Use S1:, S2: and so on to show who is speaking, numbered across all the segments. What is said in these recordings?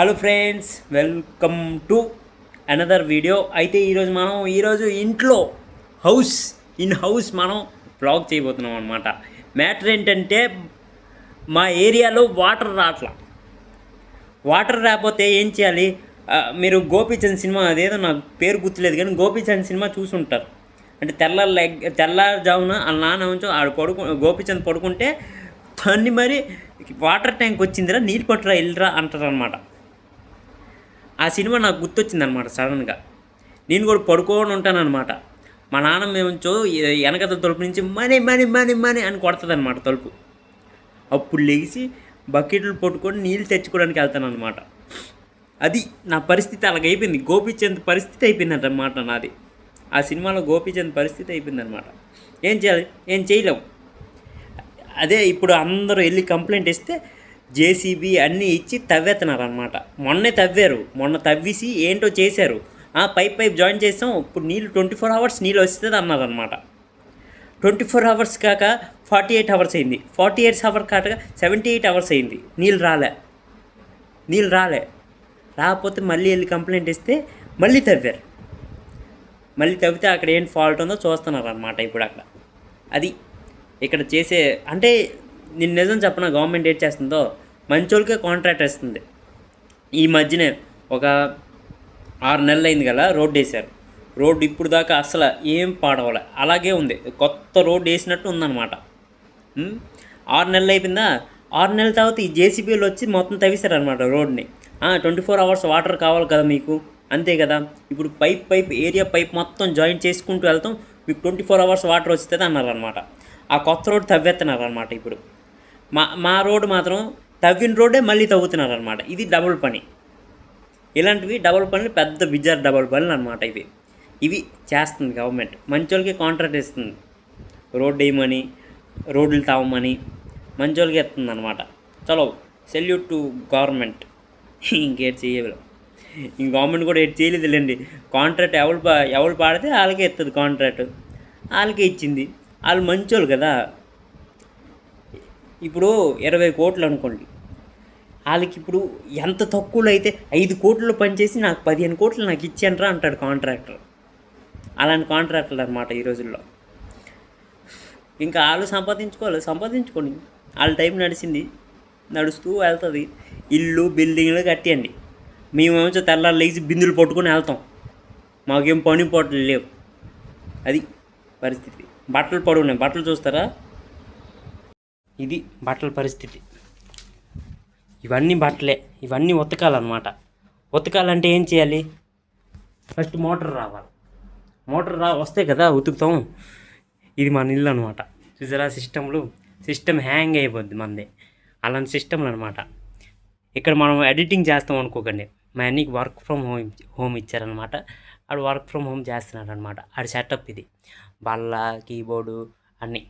S1: Hello friends, welcome to another video. అయితే ఈరోజు ఇంట్లో హౌస్ మనం బ్లాగ్ చేయబోతున్నాం అనమాట. మ్యాటర్ ఏంటంటే మా ఏరియాలో వాటర్ రాకపోతే ఏం చేయాలి? మీరు గోపీచంద్ సినిమా, అదేదో నాకు పేరు గుర్తులేదు కానీ గోపీచంద్ సినిమా చూసుంటారు. అంటే తెల్లారుజామున వాళ్ళ నాన్న ఉంచో గోపీచంద్ పడుకుంటే దాన్ని మరి వాటర్ ట్యాంక్ వచ్చిందిరా, నీళ్ళు పట్టురా, వెళ్ళరా అంటారు అనమాట. ఆ సినిమా నాకు గుర్తొచ్చిందనమాట సడన్గా. నేను కూడా పడుకోని ఉంటానన్నమాట. మా నాన్న మేముంచో వెనకత తలుపు నుంచి మనీ మనీ మనీ మనీ అని కొడుతుంది అనమాట తలుపు. అప్పుడు లేచి బకెట్లు పట్టుకొని నీళ్ళు తెచ్చుకోవడానికి వెళ్తాను అనమాట. అది నా పరిస్థితి అలాగైపోయింది. గోపీచంద్ పరిస్థితి అయిపోయిందన్నమాట నాది. ఆ సినిమాలో గోపీచంద్ పరిస్థితి అయిపోయిందనమాట. ఏం చేయాలి? ఏం చేయలేము. అదే ఇప్పుడు అందరూ వెళ్ళి కంప్లైంట్ ఇస్తే జేసీబీ అన్నీ ఇచ్చి తవ్వేస్తున్నారు అనమాట. మొన్న తవ్వేసి ఏంటో చేశారు. పైప్ జాయిన్ చేస్తాం, ఇప్పుడు నీళ్ళు 24 hours నీళ్ళు వస్తుంది అన్నారనమాట. 24 hours కాక 48 hours అయింది. 48 hours కాక 78 hours అయింది. నీళ్ళు రాలే. రాకపోతే మళ్ళీ వెళ్ళి కంప్లైంట్ ఇస్తే మళ్ళీ తవ్వితే అక్కడ ఏం ఫాల్ట్ ఉందో చూస్తున్నారు అనమాట. ఇప్పుడు అక్కడ అది ఇక్కడ చేసే అంటే నేను నిజం చెప్పిన గవర్నమెంట్ ఏం చేస్తుందో మంచోళ్ళకే కాంట్రాక్ట్ ఇస్తుంది. ఈ మధ్యనే ఒక 6 నెలలు అయింది కదా రోడ్డు వేశారు. రోడ్డు ఇప్పుడు దాకా అసలు ఏం పాడవలే, అలాగే ఉంది. కొత్త రోడ్డు వేసినట్టు ఉందన్నమాట. 6 నెలలు అయిపోయిందా? 6 నెలల తర్వాత ఈ జేసీబీలు వచ్చి మొత్తం తవ్వేశారనమాట రోడ్ని. 24 hours వాటర్ కావాలి కదా మీకు, అంతే కదా. ఇప్పుడు ఏరియా పైప్ మొత్తం జాయిన్ చేసుకుంటూ వెళ్తాం, మీకు 24 hours వాటర్ వస్తుంది అన్నారనమాట. ఆ కొత్త రోడ్డు తవ్వేస్తున్నారు అనమాట. ఇప్పుడు మా రోడ్డు మాత్రం తవ్విన రోడ్డే మళ్ళీ తవ్వుతున్నారు అనమాట. ఇది డబుల్ పని. ఇలాంటివి డబుల్ పనులు, పెద్ద బిజార్ డబుల్ పనులు అనమాట. ఇవి చేస్తుంది గవర్నమెంట్. మంచోళ్ళకి కాంట్రాక్ట్ ఇస్తుంది. రోడ్డు వేయమని, రోడ్లు తావమని మంచోళ్ళకి ఇస్తుంది అనమాట. చలో, సెల్యూట్ టు గవర్నమెంట్. ఇంకేం చేయలేదు. గవర్నమెంట్ కూడా ఏం చేయలేదులేండి. కాంట్రాక్ట్ ఎవరు పాడితే వాళ్ళకే ఇస్తుంది కాంట్రాక్ట్. వాళ్ళకే ఇచ్చింది. వాళ్ళు మంచోళ్ళు కదా. ఇప్పుడు 20 కోట్లు అనుకోండి, వాళ్ళకి ఇప్పుడు ఎంత తక్కువలో అయితే 5 కోట్లు పనిచేసి నాకు 15 కోట్లు నాకు ఇచ్చానరా అంటాడు కాంట్రాక్టర్. అలాంటి కాంట్రాక్టర్లు అనమాట ఈ రోజుల్లో. ఇంకా వాళ్ళు సంపాదించుకోండి. వాళ్ళ టైం నడుస్తూ వెళ్తుంది. ఇల్లు బిల్డింగ్లు కట్టేయండి. మేమేమో తెల్లారు లేచి బిందులు పట్టుకొని వెళ్తాం. మాకేం పని పోట్లు లేవు. అది పరిస్థితి. బట్టలు చూస్తారా? ఇది బట్టల పరిస్థితి. ఇవన్నీ ఉతకాలన్నమాట. ఉతకాలంటే ఏం చేయాలి? ఫస్ట్ మోటార్ రావాలి. వస్తే కదా ఉతుకుతాం. ఇది మన ఇల్లు అనమాట. చూసారా సిస్టమ్ హ్యాంగ్ అయిపోద్ది మనది. అలాంటి సిస్టమ్లు అనమాట. ఇక్కడ మనం ఎడిటింగ్ చేస్తాం అనుకోకండి. మా అన్నీకి వర్క్ ఫ్రమ్ హోమ్ ఇచ్చారనమాట. ఆడు వర్క్ ఫ్రమ్ హోమ్ చేస్తున్నాడు అనమాట. ఆడి సెటప్ ఇది. బల్ల, కీబోర్డు అన్నీ.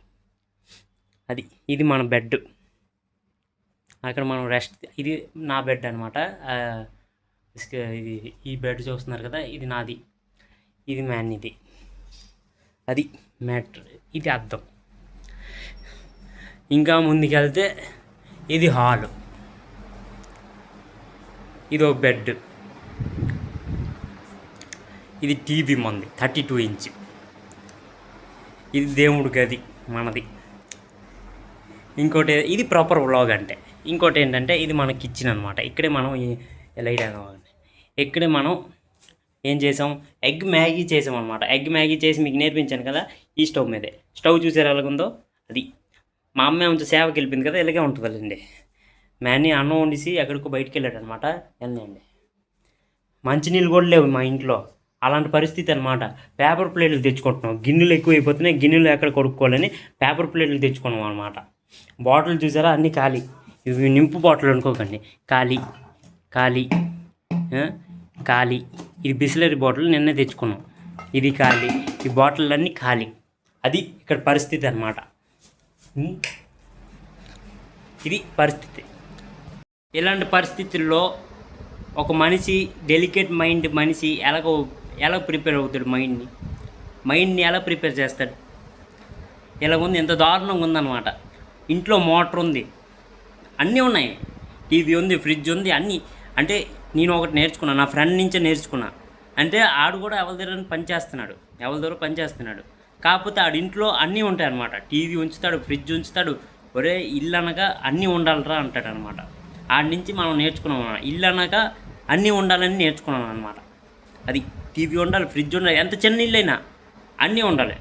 S1: ఇది మన బెడ్. అక్కడ మనం రెస్ట్. ఇది నా బెడ్ అనమాట. ఈ బెడ్ చూస్తున్నారు కదా, ఇది నాది. ఇది ఇది. అది మ్యాటర్. ఇది అద్దం. ఇంకా ముందుకెళ్తే ఇది హాలు. ఇది ఒక బెడ్. ఇది టీవీ మంది 32 inch. ఇది దేవుడి గది మనది. ఇంకోటి ఇది ప్రాపర్ వ్లాగ్ అంటే. ఇంకోటి ఏంటంటే ఇది మన కిచెన్ అనమాట. ఇక్కడే మనం లైట్ అవ్వాలి. ఇక్కడే మనం ఏం చేసాం? ఎగ్ మ్యాగీ చేసాం అనమాట. ఎగ్ మ్యాగీ చేసి మీకు నేర్పించాను కదా, ఈ స్టవ్ మీదే. స్టవ్ చూసారు ఎలాగుందో అది. మా అమ్మాయి కొంచెం సేవకి వెళ్ళిపోయింది కదా, ఇలాగే ఉంటుందండి. మ్యాన్ని అన్నం వండిసి ఎక్కడికో బయటికి వెళ్ళాడు అనమాట. వెళ్ళండి. మంచినీళ్ళు కూడా లేవు మా ఇంట్లో. అలాంటి పరిస్థితి అనమాట. పేపర్ ప్లేట్లు తెచ్చుకుంటున్నాం. గిన్నెలు ఎక్కువ అయిపోతున్నాయి. గిన్నెలు ఎక్కడ కొడుక్కోవాలని పేపర్ ప్లేట్లు తెచ్చుకున్నాం అనమాట. బాటిల్ చూసారా, అన్నీ ఖాళీ. ఇవి నింపు బాటిల్ అనుకోకండి, ఖాళీ. ఇది బిస్లరీ బాటిల్ నిన్నే తెచ్చుకున్నాం. ఇది ఖాళీ. ఈ బాటిల్ అన్నీ ఖాళీ. అది ఇక్కడ పరిస్థితి అనమాట. ఇది పరిస్థితి. ఇలాంటి పరిస్థితుల్లో ఒక మనిషి, డెలికేట్ మైండ్ మనిషి ఎలా ప్రిపేర్ అవుతాడు? మైండ్ని ఎలా ప్రిపేర్ చేస్తాడు? ఇలా ఉంది, ఎంత దారుణంగా ఉందన్నమాట. ఇంట్లో మోటార్ ఉంది, అన్నీ ఉన్నాయి. టీవీ ఉంది, ఫ్రిడ్జ్ ఉంది, అంటే నేను ఒకటి నేర్చుకున్నా, నా ఫ్రెండ్ నుంచే నేర్చుకున్నా. అంటే ఆడు కూడా ఎవరి దగ్గర పని చేస్తున్నాడు, ఎవరి దగ్గర పని చేస్తున్నాడు. కాకపోతే ఆడింట్లో అన్నీ ఉంటాయన్నమాట. టీవీ ఉంచుతాడు, ఫ్రిడ్జ్ ఉంచుతాడు. ఒరే ఇల్లు అనగా అన్నీ ఉండాలిరా అంటాడు అనమాట. ఆడి నుంచి మనం నేర్చుకున్నాం అన్నమాట. ఇల్లు అనగా అన్నీ ఉండాలని నేర్చుకున్నాం అనమాట. అది టీవీ ఉండాలి, ఫ్రిడ్జ్ ఉండాలి, ఎంత చిన్న ఇల్లు అయినా అన్నీ ఉండాలి.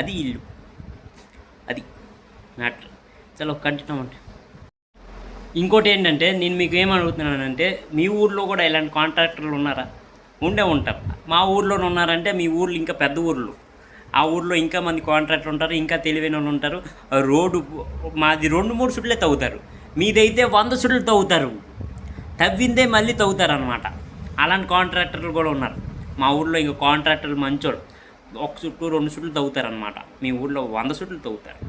S1: అది ఇల్లు, అది మ్యాటర్. చలో కంటిన్యూ అంటే ఇంకోటి ఏంటంటే నేను మీకు ఏమడుగుతున్నానంటే, మీ ఊర్లో కూడా ఇలాంటి కాంట్రాక్టర్లు ఉన్నారా? ఉండే ఉంటారు. మా ఊర్లోనే ఉన్నారంటే మీ ఊర్లో ఇంకా పెద్ద ఊర్లు, ఆ ఊర్లో ఇంకా మంది కాంట్రాక్టర్ ఉంటారు, ఇంకా తెలివైన వాళ్ళు ఉంటారు. రోడ్డు మాది 2-3 సుట్లే తవ్వుతారు, మీదైతే 100 సుట్లు తవ్వుతారు. తవ్విందే మళ్ళీ తవ్వుతారు అనమాట. అలాంటి కాంట్రాక్టర్లు కూడా ఉన్నారు మా ఊర్లో. ఇంకా కాంట్రాక్టర్లు మంచోడు, 1 సుట్టు 2 సుట్లు తవ్వుతారు అనమాట. మీ ఊర్లో 100 సుట్లు తవ్వుతారు.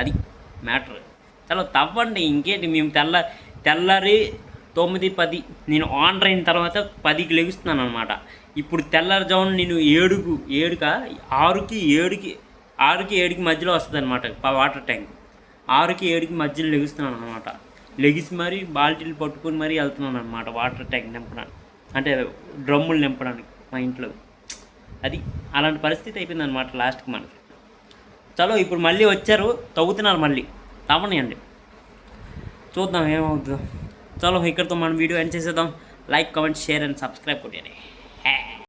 S1: అది మ్యాటర్. చలో తవ్వండి, ఇంకేంటి. మేము తెల్లారి 9-10 నేను ఆన్ అయిన తర్వాత 10కి లెగుస్తున్నాను అనమాట. ఇప్పుడు తెల్లారుజామున నేను 6కి 7కి మధ్యలో వస్తుంది అనమాట వాటర్ ట్యాంక్. 6కి 7కి మధ్యలో లెగుస్తున్నాను అనమాట. లెగిసి మరీ బాల్టీలు పట్టుకొని మరీ వెళ్తున్నాను అనమాట వాటర్ ట్యాంక్ నింపడానికి, అంటే డ్రమ్ములు నింపడానికి మా ఇంట్లో. అది అలాంటి పరిస్థితి అయిపోయింది అనమాట లాస్ట్కి మనకి. చలో ఇప్పుడు మళ్ళీ వచ్చారు, తవ్వుతున్నారు, మళ్ళీ తవ్వనియండి, చూద్దాం ఏమవుతుందో. చలో ఇక్కడితో మనం వీడియో ఎండ్ చేసేద్దాం. Like, comment, share and subscribe కొట్టండి.